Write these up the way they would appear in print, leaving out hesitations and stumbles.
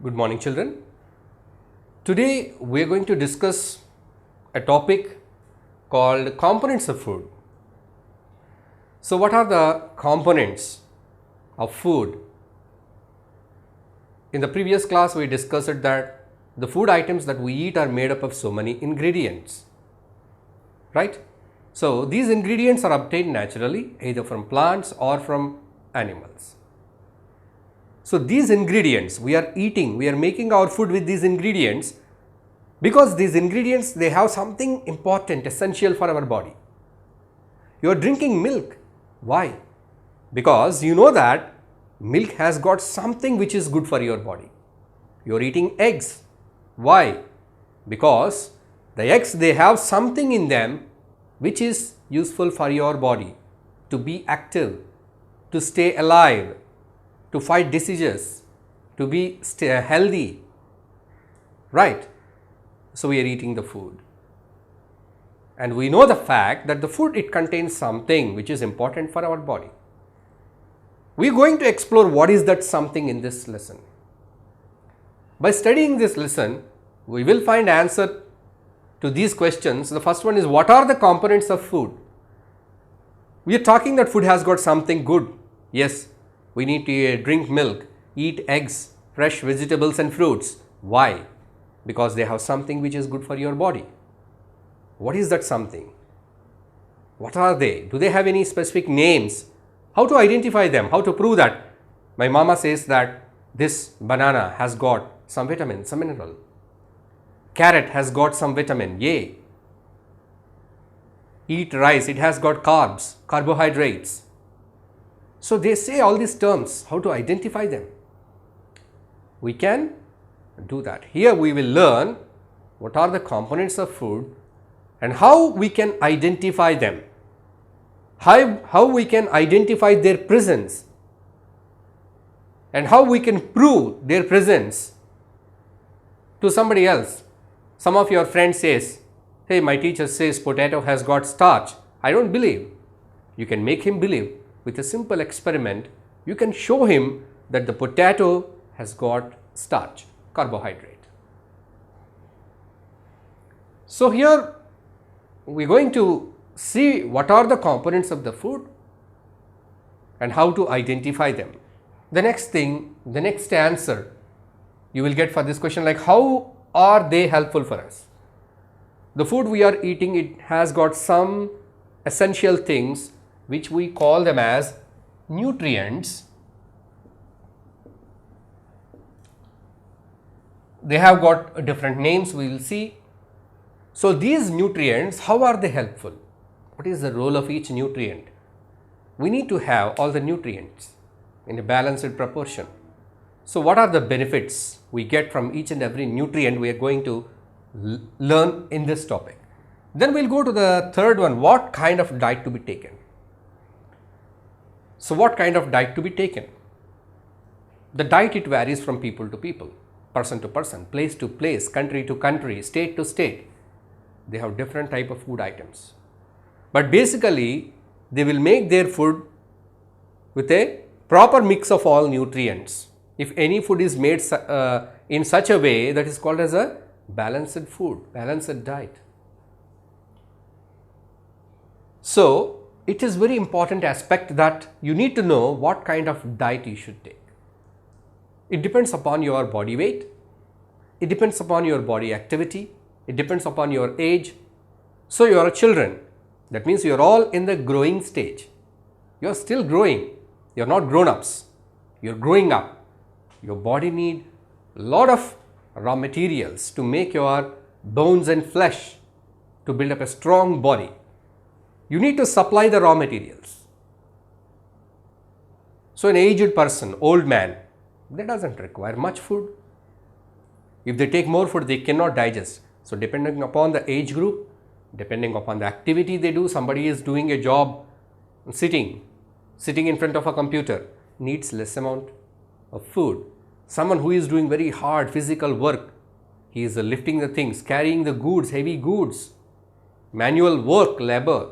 Good morning, children. Today we are going to discuss a topic called components of food. So, what are the components of food? In the previous class, we discussed that the food items that we eat are made up of so many ingredients, right? So, these ingredients are obtained naturally either from plants or from animals. So, these ingredients we are eating, we are making our food with these ingredients because these ingredients, they have something important, essential for our body. You are drinking milk. Why? Because you know that milk has got something which is good for your body. You are eating eggs. Why? Because the eggs, they have something in them which is useful for your body to be active, to stay alive, to fight diseases, to be healthy, right? So, we are eating the food and we know the fact that the food, it contains something which is important for our body. We are going to explore what is that something in this lesson. By studying this lesson, we will find answer to these questions. The first one is, what are the components of food? We are talking that food has got something good. Yes, we need to drink milk, eat eggs, fresh vegetables and fruits. Why? Because they have something which is good for your body. What is that something? What are they? Do they have any specific names? How to identify them? How to prove that? My mama says that this banana has got some vitamin, some mineral. Carrot has got some vitamin, yay. Eat rice, it has got carbs, carbohydrates. So they say all these terms, how to identify them? We can do that. Here we will learn what are the components of food and how we can identify them, how we can identify their presence and how we can prove their presence to somebody else. Some of your friends says, hey, my teacher says potato has got starch. I don't believe. You can make him believe with a simple experiment. You can show him that the potato has got starch, carbohydrate. So, here we are going to see what are the components of the food and how to identify them. The next thing, the next answer you will get for this question, like how are they helpful for us? The food we are eating, it has got some essential things which we call them as nutrients. They have got different names, we will see. So, these nutrients, how are they helpful? What is the role of each nutrient? We need to have all the nutrients in a balanced proportion. So, what are the benefits we get from each and every nutrient we are going to learn in this topic? Then we will go to the third one, what kind of diet to be taken? So, what kind of diet to be taken? The diet, it varies from people to people, person to person, place to place, country to country, state to state. They have different type of food items. But basically, they will make their food with a proper mix of all nutrients. If any food is made in such a way, that is called as a balanced food, balanced diet. So, it is very important aspect that you need to know what kind of diet you should take. It depends upon your body weight, it depends upon your body activity, it depends upon your age. So, you are children, that means you are all in the growing stage. You are still growing, you are not grown-ups, you are growing up. Your body need a lot of raw materials to make your bones and flesh, to build up a strong body. You need to supply the raw materials. So, an aged person, old man, they doesn't require much food. If they take more food, they cannot digest. So, depending upon the age group, depending upon the activity they do, somebody is doing a job sitting in front of a computer, needs less amount of food. Someone who is doing very hard physical work, he is lifting the things, carrying the goods, heavy goods, manual work, labor,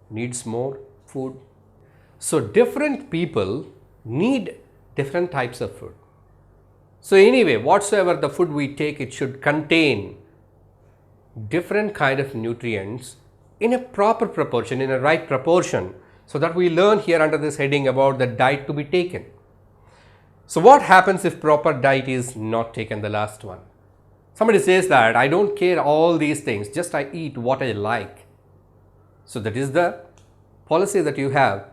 needs more food. So, different people need different types of food. So anyway, whatsoever the food we take, it should contain different kind of nutrients in a proper proportion, in a right proportion, so that we learn here under this heading about the diet to be taken. So what happens if proper diet is not taken, the last one? Somebody says that I don't care all these things, just I eat what I like. So that is the policy that you have.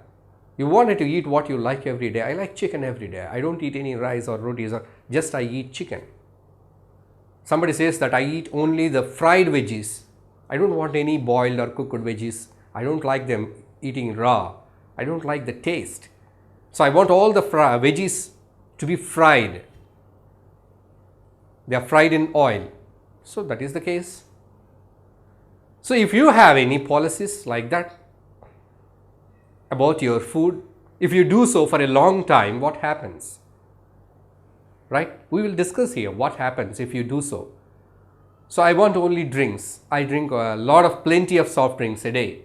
You wanted to eat what you like every day. I like chicken every day. I don't eat any rice or rotis, or just I eat chicken. Somebody says that I eat only the fried veggies. I don't want any boiled or cooked veggies. I don't like them eating raw. I don't like the taste. So I want all the veggies to be fried. They are fried in oil. So that is the case. So if you have any policies like that about your food, if you do so for a long time, what happens? Right? We will discuss here what happens if you do so. So I want only drinks. I drink plenty of soft drinks a day.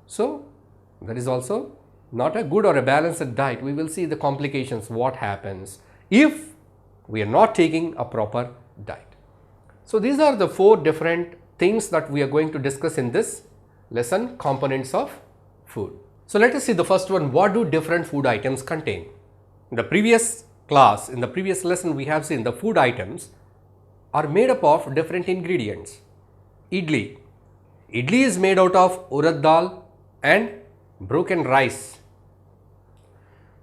So that is also not a good or a balanced diet. We will see the complications, what happens if we are not taking a proper diet. So these are the 4 different things that we are going to discuss in this lesson, components of food. So let us see the first one. What do different food items contain? In the previous class, in the previous lesson, we have seen the food items are made up of different ingredients. Idli. Idli is made out of urad dal and broken rice.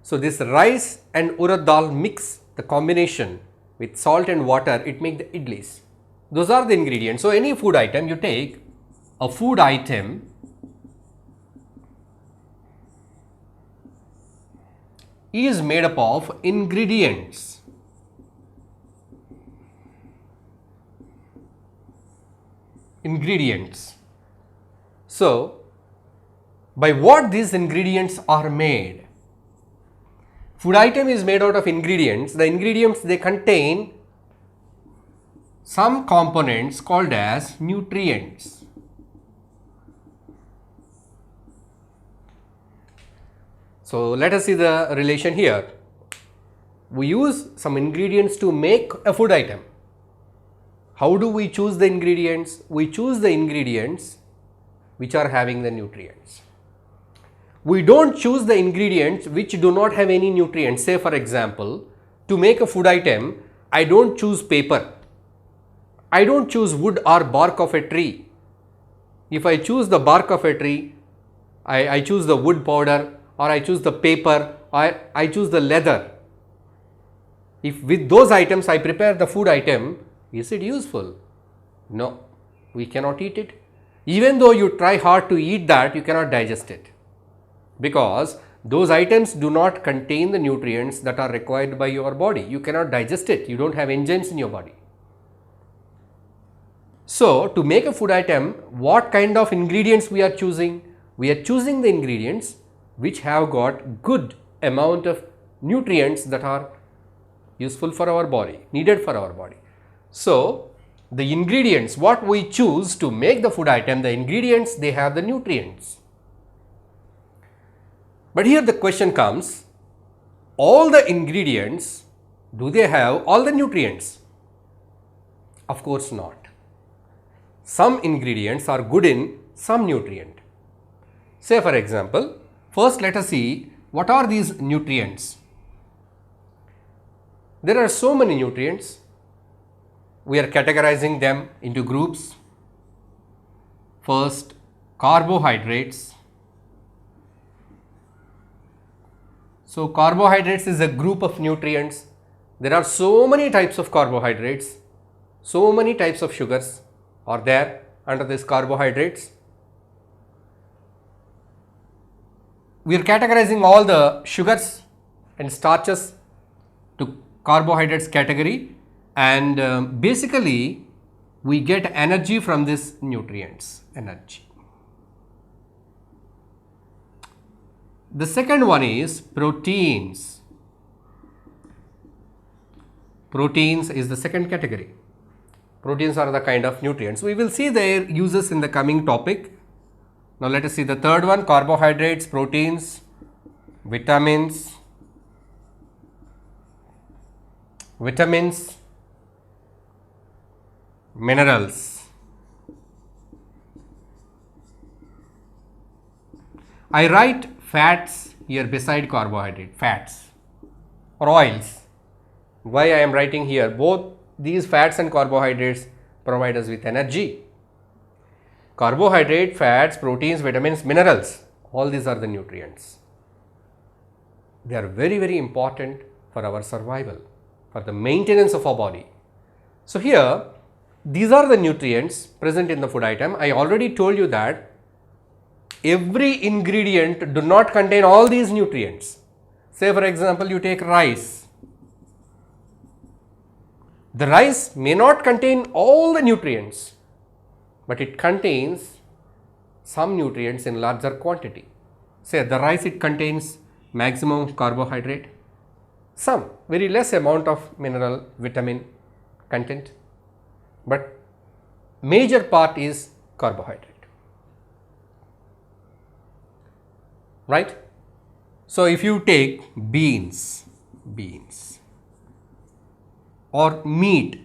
So this rice and urad dal mix, the combination with salt and water, it makes the idlis. Those are the ingredients. So any food item you take, a food item is made up of ingredients. So by what these ingredients are made? Food item is made out of ingredients. The ingredients, they contain some components called as nutrients. So let us see the relation here. We use some ingredients to make a food item. How do we choose the ingredients? We choose the ingredients which are having the nutrients. We don't choose the ingredients which do not have any nutrients. Say for example, to make a food item, I don't choose paper. I don't choose wood or bark of a tree. If I choose the bark of a tree, I choose the wood powder, or I choose the paper, or I choose the leather. If with those items I prepare the food item, is it useful? No, we cannot eat it. Even though you try hard to eat that, you cannot digest it, because those items do not contain the nutrients that are required by your body. You cannot digest it. You don't have enzymes in your body. So to make a food item, what kind of ingredients we are choosing? We are choosing the ingredients which have got good amount of nutrients that are useful for our body, needed for our body. So the ingredients, what we choose to make the food item, the ingredients, they have the nutrients. But here the question comes, all the ingredients, do they have all the nutrients? Of course not. Some ingredients are good in some nutrient. Say for example, first let us see what are these nutrients. There are so many nutrients. We are categorizing them into groups. First, carbohydrates. So carbohydrates is a group of nutrients. There are so many types of carbohydrates, so many types of sugars are there under this carbohydrates. We are categorizing all the sugars and starches to carbohydrates category, and basically we get energy from this nutrients, energy. The second one is proteins. Proteins is the second category. Proteins are the kind of nutrients. We will see their uses in the coming topic. Now let us see the third one, carbohydrates, proteins, vitamins, vitamins, minerals. I write fats here beside carbohydrate, fats or oils. Why I am writing here? Both these fats and carbohydrates provide us with energy. Carbohydrate, fats, proteins, vitamins, minerals, all these are the nutrients. They are very, very important for our survival, for the maintenance of our body. So here, these are the nutrients present in the food item. I already told you that every ingredient do not contain all these nutrients. Say for example, you take rice. The rice may not contain all the nutrients, but it contains some nutrients in larger quantity. Say the rice, it contains maximum carbohydrate, some very less amount of mineral, vitamin content, but major part is carbohydrate, right? So if you take beans or meat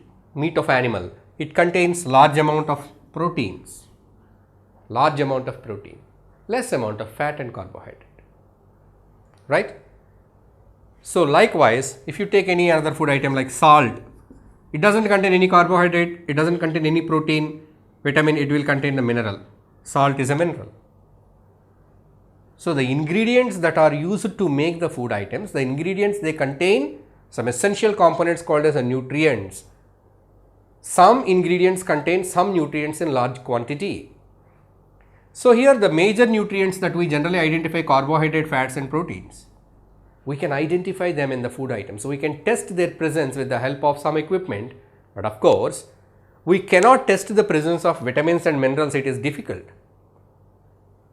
of animal, it contains large amount of proteins, less amount of fat and carbohydrate, right? So likewise, if you take any other food item like salt, it doesn't contain any carbohydrate, it doesn't contain any protein, vitamin, it will contain the mineral. Salt is a mineral. So the ingredients that are used to make the food items, the ingredients, they contain some essential components called as nutrients. Some ingredients contain some nutrients in large quantity. So here the major nutrients that we generally identify, carbohydrate, fats and proteins. We can identify them in the food items. So we can test their presence with the help of some equipment, but of course, we cannot test the presence of vitamins and minerals, it is difficult.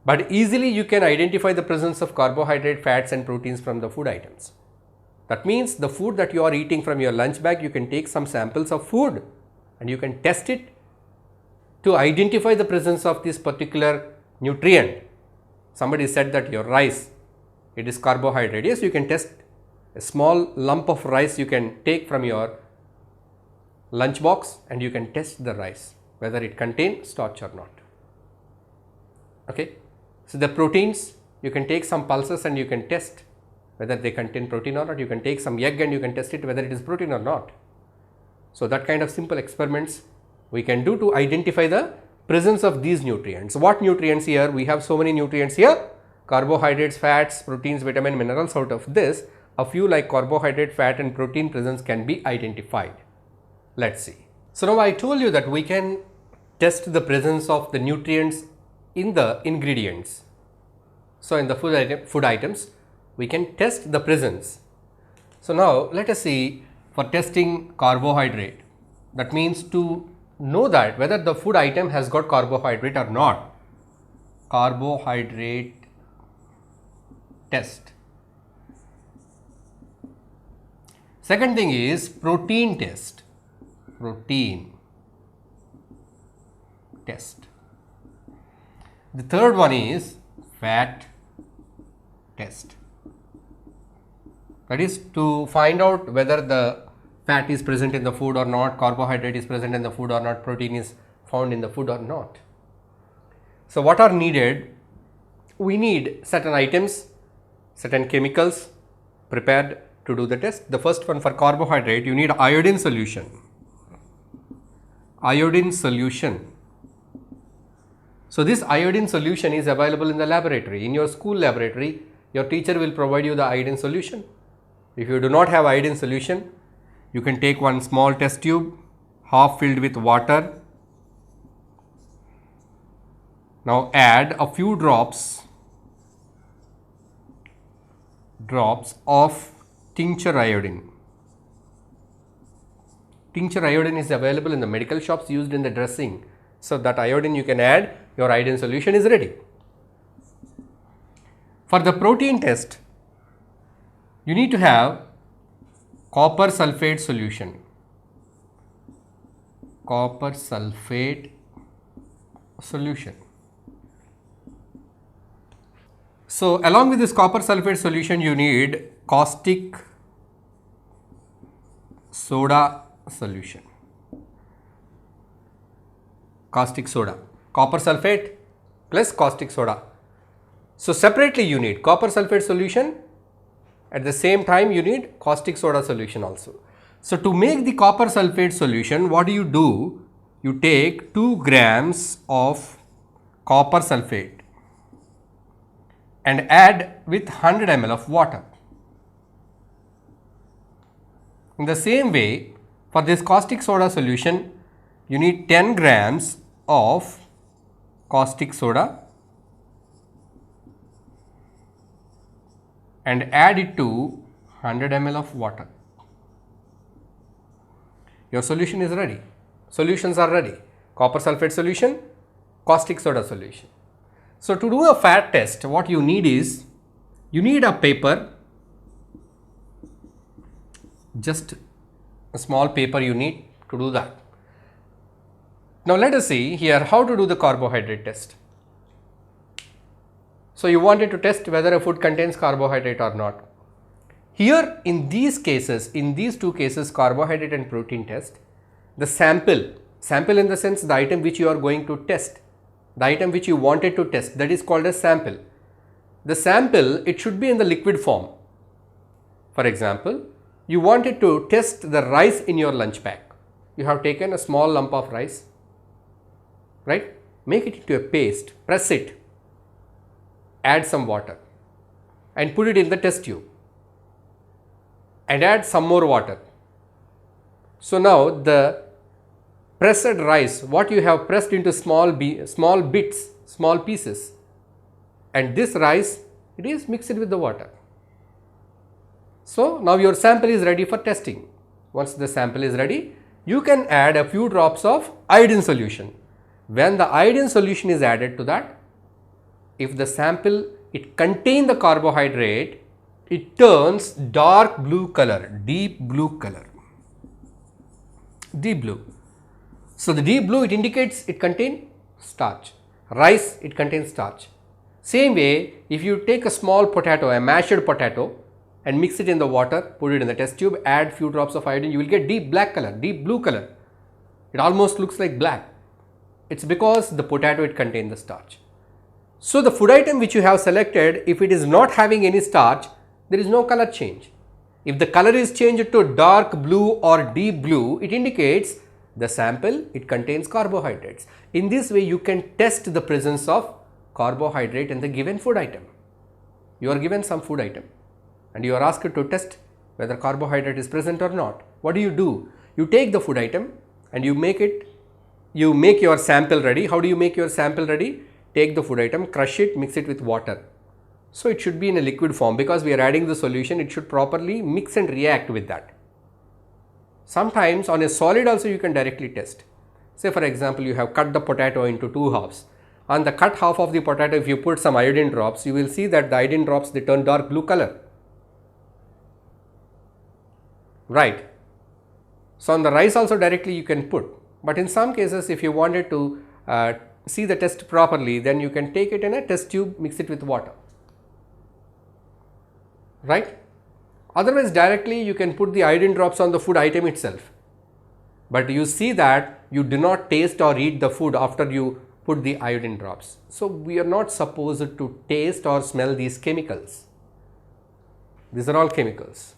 But easily you can identify the presence of carbohydrate, fats and proteins from the food items. That means the food that you are eating from your lunch bag, you can take some samples of food and you can test it to identify the presence of this particular nutrient. Somebody said that your rice, it is carbohydrate. Yes, you can test a small lump of rice, you can take from your lunch box and you can test the rice whether it contains starch or not. Okay. So the proteins, you can take some pulses and you can test whether they contain protein or not. You can take some egg and you can test it whether it is protein or not. So that kind of simple experiments we can do to identify the presence of these nutrients. What nutrients here? We have so many nutrients here: carbohydrates, fats, proteins, vitamin, minerals. Out of this, a few like carbohydrate, fat and protein presence can be identified. Let's see. So now I told you that we can test the presence of the nutrients in the ingredients. So in the food items, we can test the presence. So now let us see, for testing carbohydrate, that means to know that whether the food item has got carbohydrate or not. Carbohydrate test. Second thing is protein test. Protein test. The third one is fat test. That is to find out whether the fat is present in the food or not, carbohydrate is present in the food or not, protein is found in the food or not. So what are needed? We need certain items, certain chemicals prepared to do the test. The first one, for carbohydrate, you need iodine solution. Iodine solution. So this iodine solution is available in the laboratory. In your school laboratory, your teacher will provide you the iodine solution. If you do not have iodine solution, you can take one small test tube, half filled with water. Now add a few drops of tincture iodine. Tincture iodine is available in the medical shops, used in the dressing. So that iodine you can add, your iodine solution is ready. For the protein test, you need to have copper sulfate solution. Copper sulfate solution. So along with this copper sulfate solution, you need caustic soda solution, caustic soda, copper sulfate plus caustic soda. So, separately you need copper sulfate solution, at the same time you need caustic soda solution also. So, to make the copper sulfate solution, what do? You take 2 grams of copper sulfate and add with 100 ml of water. In the same way, for this caustic soda solution, you need 10 grams of caustic soda and add it to 100 ml of water. Your solution is ready. Solutions are ready. Copper sulfate solution, caustic soda solution. So, to do a fat test, what you need is, you need a paper, just a small paper you need to do that. Now, let us see here how to do the carbohydrate test. So, you wanted to test whether a food contains carbohydrate or not. Here in these cases, in these two cases, carbohydrate and protein test, the sample in the sense the item which you are going to test, the item which you wanted to test, that is called as sample. The sample, it should be in the liquid form. For example, you wanted to test the rice in your lunch pack. You have taken a small lump of rice, right? Make it into a paste, press it, add some water and put it in the test tube and add some more water. So, now the pressed rice, what you have pressed into small bits, small pieces, and this rice, it is mixed with the water. So, now your sample is ready for testing. Once the sample is ready, you can add a few drops of iodine solution. When the iodine solution is added to that, if the sample, it contains the carbohydrate, it turns dark blue color, deep blue color, deep blue. So, the deep blue, it indicates it contains starch. Rice, it contains starch. Same way, if you take a small potato, a mashed potato, and mix it in the water, put it in the test tube, add few drops of iodine, you will get deep black color, deep blue color. It almost looks like black. It's because the potato, it contains the starch. So, the food item which you have selected, if it is not having any starch, there is no color change. If the color is changed to dark blue or deep blue, it indicates the sample, it contains carbohydrates. In this way, you can test the presence of carbohydrate in the given food item. You are given some food item and you are asked to test whether carbohydrate is present or not. What do? You take the food item and you make your sample ready. How do you make your sample ready? Take the food item, crush it, mix it with water. So, it should be in a liquid form because we are adding the solution, it should properly mix and react with that. Sometimes on a solid also you can directly test. Say for example, you have cut the potato into two halves. On the cut half of the potato, if you put some iodine drops, you will see that the iodine drops, they turn dark blue color. Right. So, on the rice also directly you can put, but in some cases if you wanted to see the test properly, then you can take it in a test tube, mix it with water. Right. Otherwise directly you can put the iodine drops on the food item itself, but you see that you do not taste or eat the food after you put the iodine drops. So, we are not supposed to taste or smell these chemicals. These are all chemicals.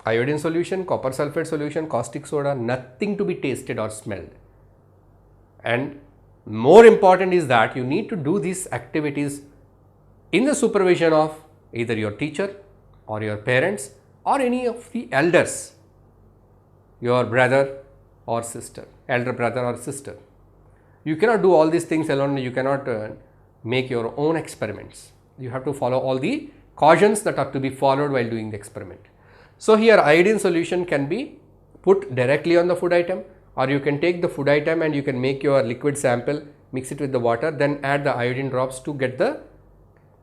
Iodine solution, copper sulfate solution, caustic soda, nothing to be tasted or smelled. And more important is that you need to do these activities in the supervision of either your teacher or your parents or any of the elders, your brother or sister, elder brother or sister. You cannot do all these things alone, you cannot make your own experiments. You have to follow all the cautions that are to be followed while doing the experiment. So, here iodine solution can be put directly on the food item, or you can take the food item and you can make your liquid sample, mix it with the water, then add the iodine drops to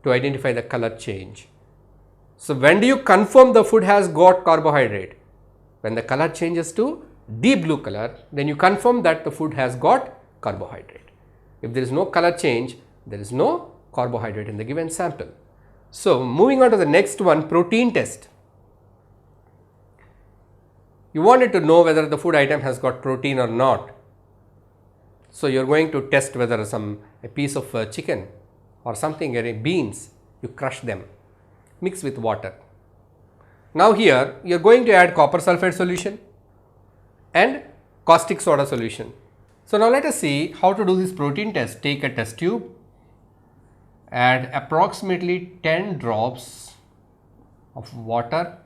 identify the color change. So, when do you confirm the food has got carbohydrate? When the color changes to deep blue color, then you confirm that the food has got carbohydrate. If there is no color change, there is no carbohydrate in the given sample. So, moving on to the next one, protein test. You wanted to know whether the food item has got protein or not. So you are going to test whether a piece of chicken or something, beans, you crush them, mix with water. Now here you are going to add copper sulfate solution and caustic soda solution. So now let us see how to do this protein test. Take a test tube, add approximately 10 drops of water.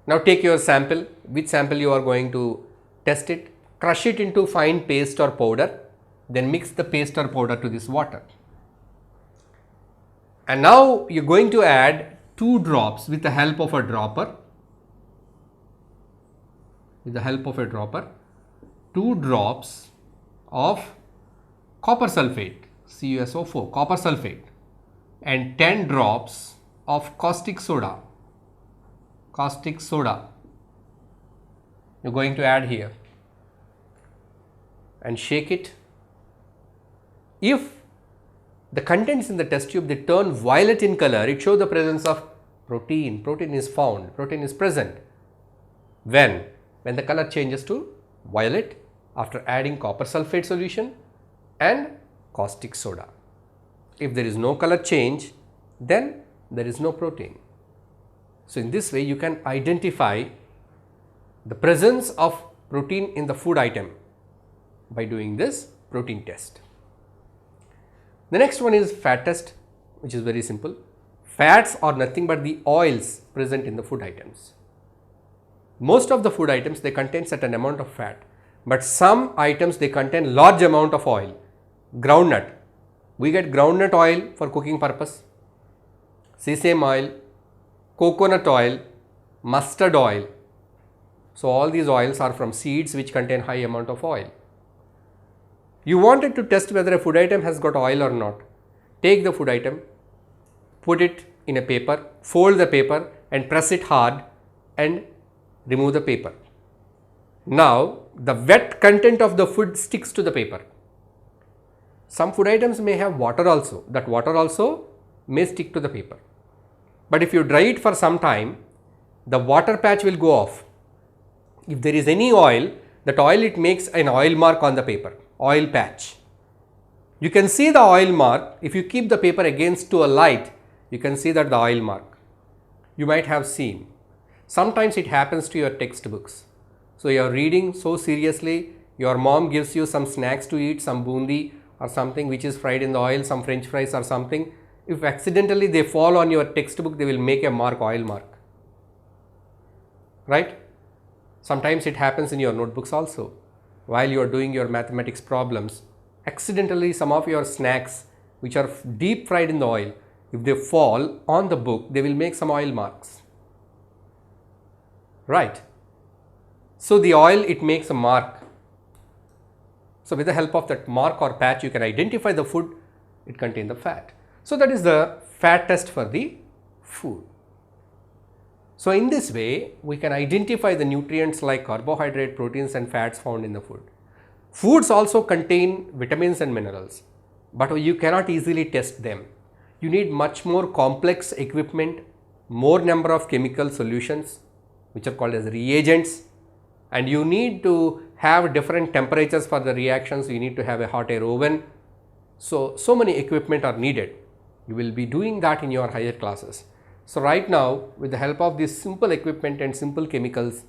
Now take your sample, which sample you are going to test it, crush it into fine paste or powder, then mix the paste or powder to this water. And now you are going to add 2 drops with the help of a dropper. 2 drops of copper sulfate, CuSO4, copper sulfate, and 10 drops of caustic soda. You're going to add here and shake it. If the contents in the test tube, they turn violet in color, it shows the presence of protein. Protein is found, protein is present. When the color changes to violet after adding copper sulfate solution and caustic soda. If there is no color change, then there is no protein. So in this way you can identify the presence of protein in the food item by doing this protein test. The next one is fat test, which is very simple. Fats are nothing but the oils present in the food items. Most of the food items, they contain certain amount of fat, but some items they contain large amount of oil. Groundnut, we get groundnut oil for cooking purpose, sesame oil, coconut oil, mustard oil. So all these oils are from seeds which contain high amount of oil. You wanted to test whether a food item has got oil or not. Take the food item, put it in a paper, fold the paper and press it hard and remove the paper. Now the wet content of the food sticks to the paper. Some food items may have water also, that water also may stick to the paper. But if you dry it for some time, the water patch will go off. If there is any oil, that oil, it makes an oil mark on the paper, oil patch. You can see the oil mark. If you keep the paper against to a light, you can see that the oil mark. You might have seen. Sometimes it happens to your textbooks. So you are reading so seriously, your mom gives you some snacks to eat, some bundi or something which is fried in the oil, some french fries or something. If accidentally they fall on your textbook, they will make a mark, oil mark. Right? Sometimes it happens in your notebooks also. While you are doing your mathematics problems, accidentally some of your snacks which are deep fried in the oil, if they fall on the book, they will make some oil marks. Right? So the oil, it makes a mark. So with the help of that mark or patch, you can identify the food, it contains the fat. So that is the fat test for the food. So in this way, we can identify the nutrients like carbohydrate, proteins and fats found in the food. Foods also contain vitamins and minerals, but you cannot easily test them. You need much more complex equipment, more number of chemical solutions, which are called as reagents, and you need to have different temperatures for the reactions. You need to have a hot air oven. So many equipment are needed. You will be doing that in your higher classes. So right now, with the help of this simple equipment and simple chemicals,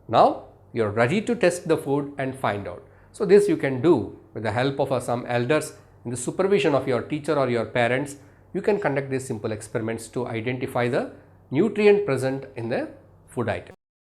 now you are ready to test the food and find out. So this you can do with the help of some elders, in the supervision of your teacher or your parents. You can conduct these simple experiments to identify the nutrient present in the food item.